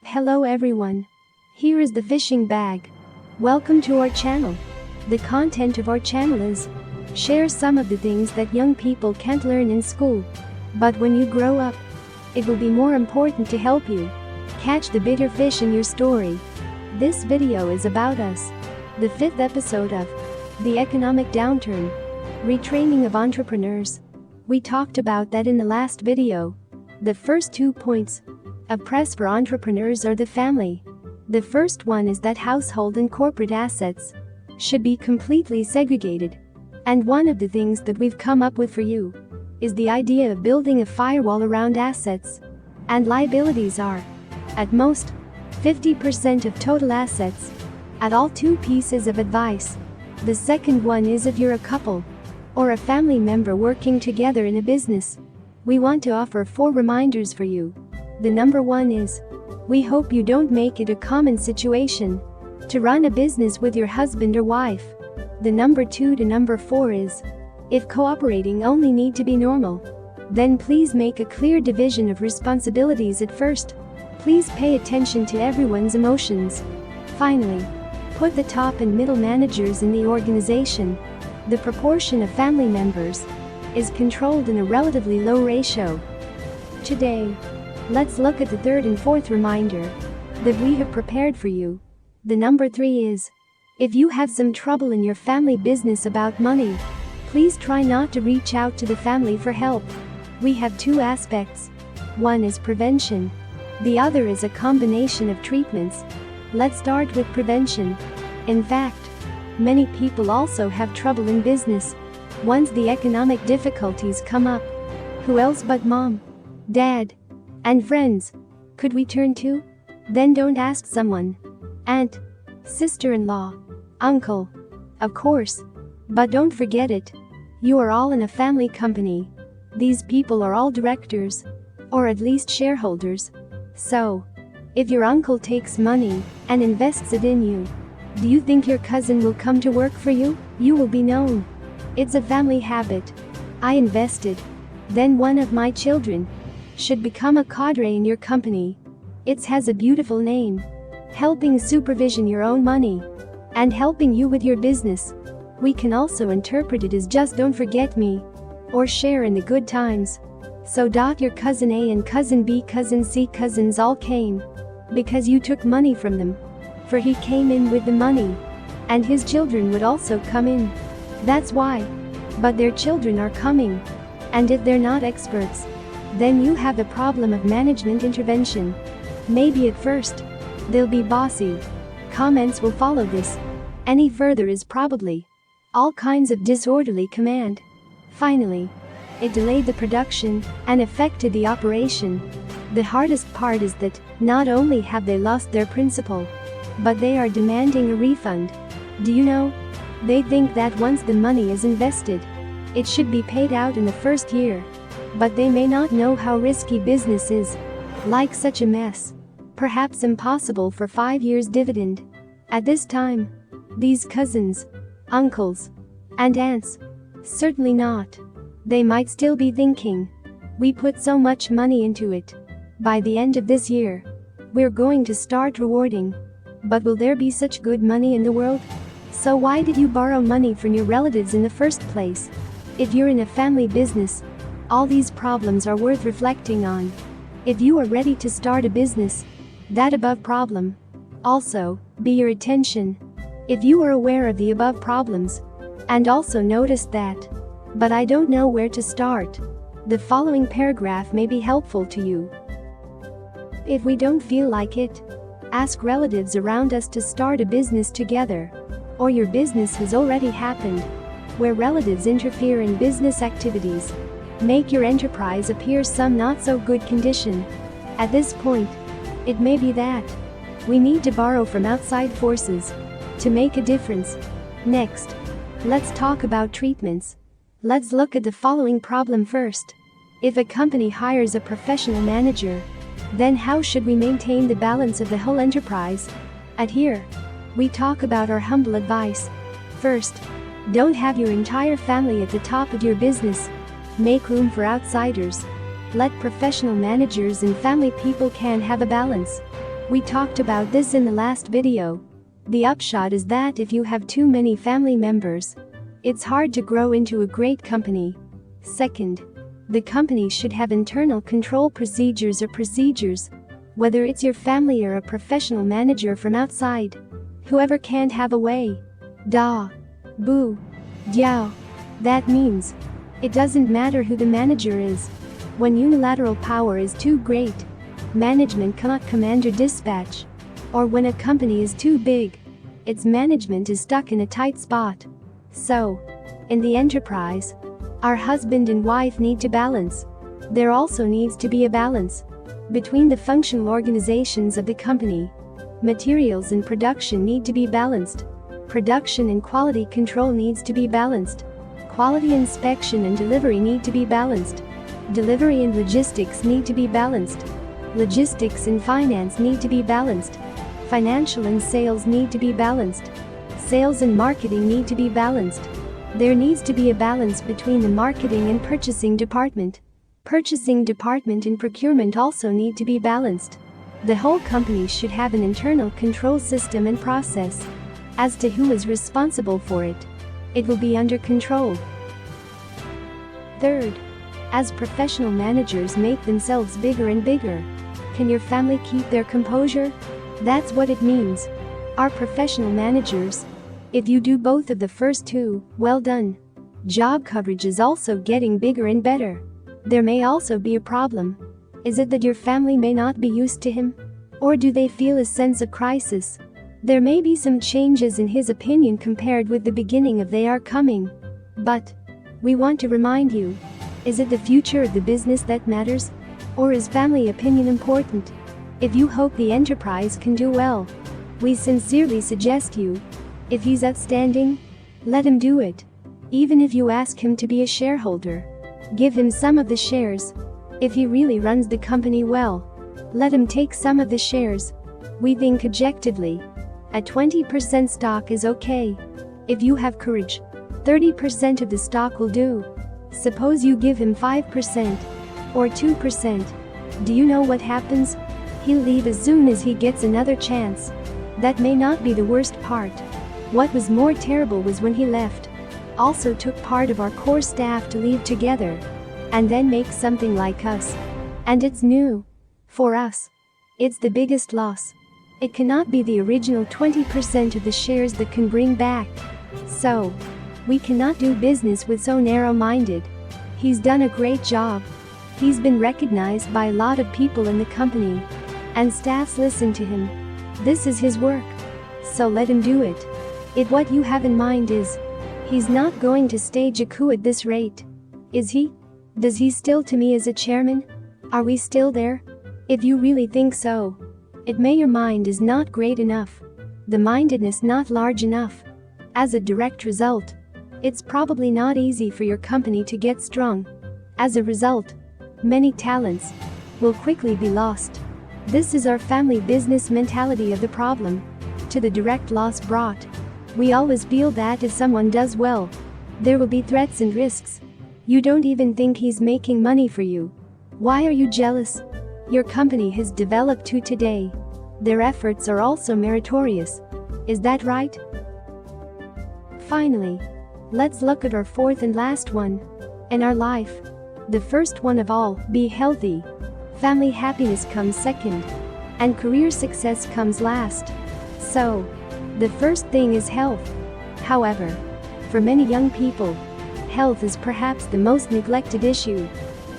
Hello everyone. Here is the fishing bag. Welcome to our channel. The content of our channel is share some of the things that young people can't learn in school. But when you grow up, it will be more important to help you catch the bigger fish in your story. This video is about us. The 5th episode of The Economic Downturn. Retraining of entrepreneurs. We talked about that in the last video. The first 2 points of press for entrepreneurs are the family. The first one is that household and corporate assets should be completely segregated. And one of the things that we've come up with for you is the idea of building a firewall around assets and liabilities are, at most, 50% of total assets. At all 2 pieces of advice. The second one is if you're a couple or a family member working together in a business, we want to offer 4 reminders for you. The number 1 is, we hope you don't make it a common situation to run a business with your husband or wife. The number 2 to number 4 is, if cooperating only need to be normal, then please make a clear division of responsibilities at first. Please pay attention to everyone's emotions. Finally, put the top and middle managers in the organization. The proportion of family members is controlled in a relatively low ratio. Today, let's look at the 3rd and 4th reminder that we have prepared for you. The number 3 is, if you have some trouble in your family business about money, please try not to reach out to the family for help. We have 2 aspects. One is prevention. The other is a combination of treatments. Let's start with prevention. In fact, many people also have trouble in business. Once the economic difficulties come up, who else but mom, dad, and friends could we turn to? Then don't ask someone. Aunt, sister-in-law, uncle. Of course. But don't forget it. You are all in a family company. These people are all directors, or at least shareholders. So, if your uncle takes money and invests it in you, do you think your cousin will come to work for you? You will be known. It's a family habit. I invested. Then one of my children should become a cadre in your company. It has a beautiful name. Helping supervision your own money and helping you with your business. We can also interpret it as just don't forget me or share in the good times. So your cousin A and cousin B, cousin C, cousins all came because you took money from them. For he came in with the money and his children would also come in. That's why. But their children are coming. And if they're not experts, then you have a problem of management intervention. Maybe at first, they'll be bossy. Comments will follow this. Any further is probably all kinds of disorderly command. Finally, it delayed the production and affected the operation. The hardest part is that not only have they lost their principal, but they are demanding a refund. Do you know? They think that once the money is invested, it should be paid out in the first year. But they may not know how risky business is. Like such a mess. Perhaps impossible for 5 years dividend. At this time, these cousins, uncles, and aunts, certainly not. They might still be thinking, we put so much money into it. By the end of this year, we're going to start rewarding. But will there be such good money in the world? So why did you borrow money from your relatives in the first place? If you're in a family business, all these problems are worth reflecting on. If you are ready to start a business, that above problem also be your attention. If you are aware of the above problems and also noticed that, but I don't know where to start, the following paragraph may be helpful to you. If we don't feel like it, ask relatives around us to start a business together. Or your business has already happened, where relatives interfere in business activities. Make your enterprise appear some not so good condition. At this point, it may be that we need to borrow from outside forces to make a difference. Next, let's talk about treatments. Let's look at the following problem first. If a company hires a professional manager, then how should we maintain the balance of the whole enterprise? At here, we talk about our humble advice. First, don't have your entire family at the top of your business. Make room for outsiders. Let professional managers and family people can have a balance. We talked about this in the last video. The upshot is that if you have too many family members, it's hard to grow into a great company. Second, the company should have internal control procedures, whether it's your family or a professional manager from outside. Whoever can't have a way. Da. Bu. Diao. That means it doesn't matter who the manager is. When unilateral power is too great, management cannot command or dispatch. Or when a company is too big, its management is stuck in a tight spot. So, in the enterprise, our husband and wife need to balance. There also needs to be a balance between the functional organizations of the company. Materials and production need to be balanced. Production and quality control needs to be balanced. Quality inspection and delivery need to be balanced. Delivery and logistics need to be balanced. Logistics and finance need to be balanced. Financial and sales need to be balanced. Sales and marketing need to be balanced. There needs to be a balance between the marketing and purchasing department. Purchasing department and procurement also need to be balanced. The whole company should have an internal control system and process. As to who is responsible for it, it will be under control. Third, as professional managers make themselves bigger and bigger, can your family keep their composure? That's what it means. Our professional managers. If you do both of the first two, well done. Job coverage is also getting bigger and better. There may also be a problem. Is it that your family may not be used to him? Or do they feel a sense of crisis? There may be some changes in his opinion compared with the beginning of they are coming. But we want to remind you, is it the future of the business that matters? Or is family opinion important? If you hope the enterprise can do well, we sincerely suggest you. If he's outstanding, let him do it. Even if you ask him to be a shareholder, give him some of the shares. If he really runs the company well, let him take some of the shares. We think objectively, a 20% stock is okay. If you have courage, 30% of the stock will do. Suppose you give him 5% or 2%. Do you know what happens? He'll leave as soon as he gets another chance. That may not be the worst part. What was more terrible was when he left, also took part of our core staff to leave together, and then make something like us. And it's new. For us, it's the biggest loss. It cannot be the original 20% of the shares that can bring back. So, we cannot do business with so narrow-minded. He's done a great job. He's been recognized by a lot of people in the company, and staffs listen to him. This is his work. So let him do it. If what you have in mind is, he's not going to stage a coup at this rate. Is he? Does he still to me as a chairman? Are we still there? If you really think so, it may your mind is not great enough. The mindedness not large enough. As a direct result, it's probably not easy for your company to get strong. As a result, many talents will quickly be lost. This is our family business mentality of the problem. To the direct loss brought. We always feel that if someone does well, there will be threats and risks. You don't even think he's making money for you. Why are you jealous? Your company has developed to today. Their efforts are also meritorious. Is that right? Finally, let's look at our fourth and last one. In our life, the first one of all, be healthy. Family happiness comes second, and career success comes last. So, the first thing is health. However, for many young people, health is perhaps the most neglected issue.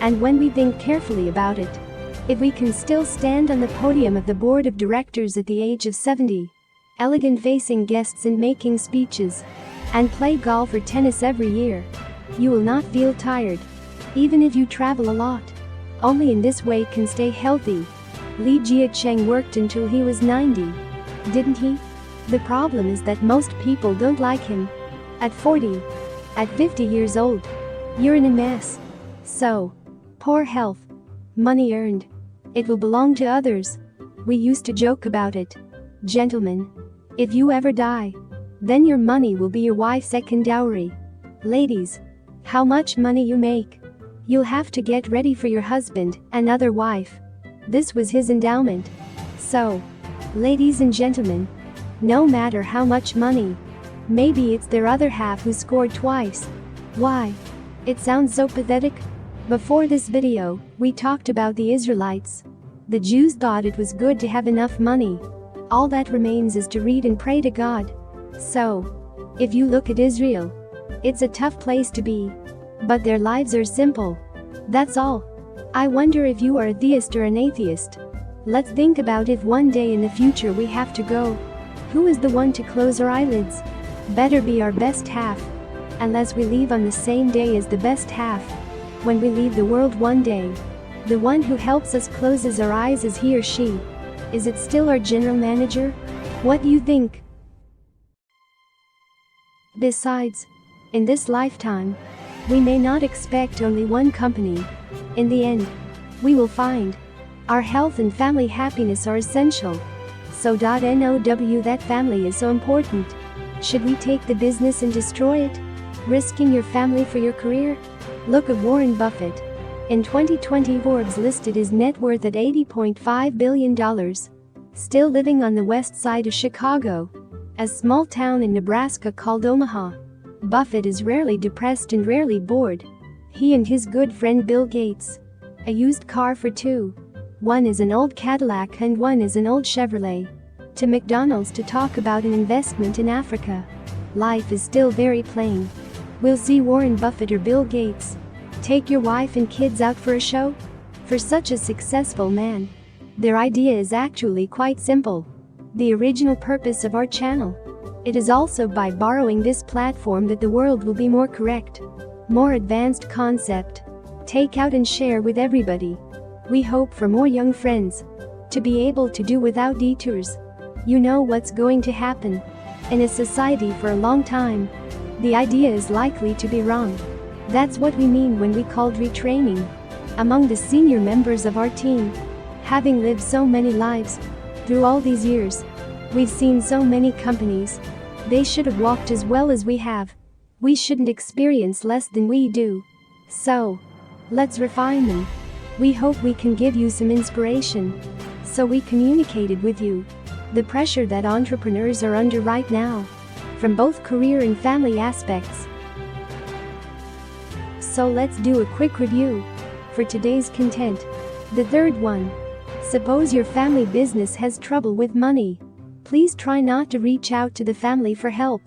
And when we think carefully about it, if we can still stand on the podium of the board of directors at the age of 70, elegant facing guests and making speeches, and play golf or tennis every year, you will not feel tired, even if you travel a lot. Only in this way can stay healthy. Li Jiacheng worked until he was 90. Didn't he? The problem is that most people don't like him. At 40, at 50 years old, you're in a mess. So, poor health, money earned, it will belong to others. We used to joke about it. Gentlemen, if you ever die, then your money will be your wife's second dowry. Ladies, how much money you make, you'll have to get ready for your husband, another wife. This was his endowment. So, Ladies and gentlemen, no matter how much money, maybe it's their other half who scored twice. Why? It sounds so pathetic. Before this video, we talked about the Israelites. The Jews thought it was good to have enough money. All that remains is to read and pray to God. So, if you look at Israel, it's a tough place to be. But their lives are simple. That's all. I wonder if you are a theist or an atheist. Let's think about if one day in the future we have to go. Who is the one to close our eyelids? Better be our best half. Unless we leave on the same day as the best half. When we leave the world one day, the one who helps us closes our eyes is he or she. Is it still our general manager? What do you think? Besides, in this lifetime, we may not expect only one company. In the end, we will find our health and family happiness are essential. So now that family is so important. Should we take the business and destroy it? Risking your family for your career? Look at Warren Buffett. In 2020, Forbes listed his net worth at $80.5 billion. Still living on the west side of Chicago, a small town in Nebraska called Omaha. Buffett is rarely depressed and rarely bored. He and his good friend Bill Gates. A used car for two. One is an old Cadillac and one is an old Chevrolet. To McDonald's to talk about an investment in Africa. Life is still very plain. We'll see Warren Buffett or Bill Gates. Take your wife and kids out for a show? For such a successful man, their idea is actually quite simple. The original purpose of our channel. It is also by borrowing this platform that the world will be more correct. More advanced concept. Take out and share with everybody. We hope for more young friends. To be able to do without detours. You know what's going to happen. In a society for a long time, the idea is likely to be wrong. That's what we mean when we called retraining. Among the senior members of our team, having lived so many lives, through all these years, we've seen so many companies. They should have walked as well as we have. We shouldn't experience less than we do. So, let's refine them. We hope we can give you some inspiration. So we communicated with you the pressure that entrepreneurs are under right now, from both career and family aspects. So let's do a quick review for today's content. The third one. Suppose your family business has trouble with money. Please try not to reach out to the family for help.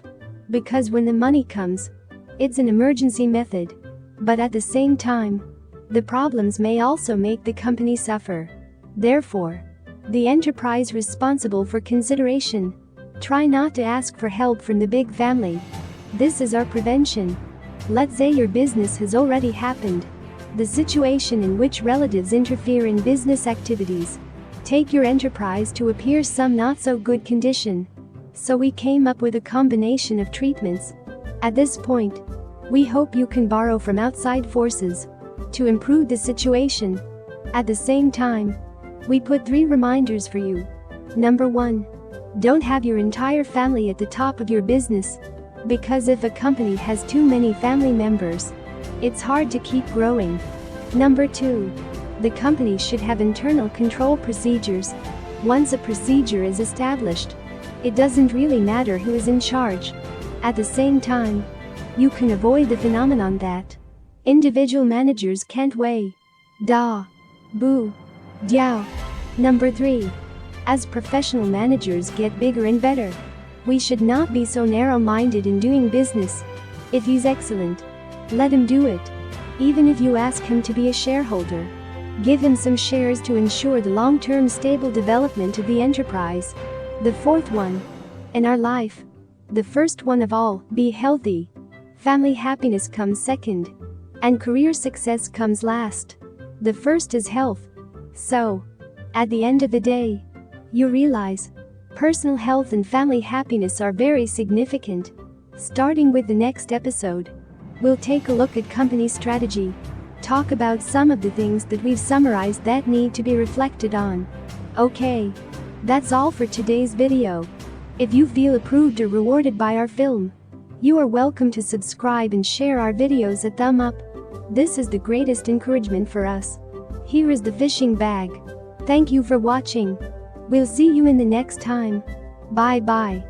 Because when the money comes, it's an emergency method. But at the same time, the problems may also make the company suffer. Therefore, the enterprise responsible for consideration. Try not to ask for help from the big family. This is our prevention. Let's say your business has already happened. The situation in which relatives interfere in business activities. Take your enterprise to appear some not so good condition. So we came up with a combination of treatments. At this point, we hope you can borrow from outside forces to improve the situation. At the same time, we put 3 reminders for you. Number 1. Don't have your entire family at the top of your business. Because if a company has too many family members, it's hard to keep growing. Number 2. The company should have internal control procedures. Once a procedure is established, it doesn't really matter who is in charge. At the same time, you can avoid the phenomenon that individual managers can't weigh. Da. Boo. Diao. Number 3. As professional managers get bigger and better, we should not be so narrow-minded in doing business. If he's excellent, let him do it. Even if you ask him to be a shareholder, give him some shares to ensure the long-term stable development of the enterprise. The fourth one. In our life, the first one of all, be healthy. Family happiness comes second, and career success comes last. The first is health. So, at the end of the day, you realize personal health and family happiness are very significant. Starting with the next episode, we'll take a look at company strategy, talk about some of the things that we've summarized that need to be reflected on. Okay, that's all for today's video. If you feel approved or rewarded by our film, you are welcome to subscribe and share our videos a thumb up. This is the greatest encouragement for us. Here is the fishing bag. Thank you for watching. We'll see you in the next time. Bye bye.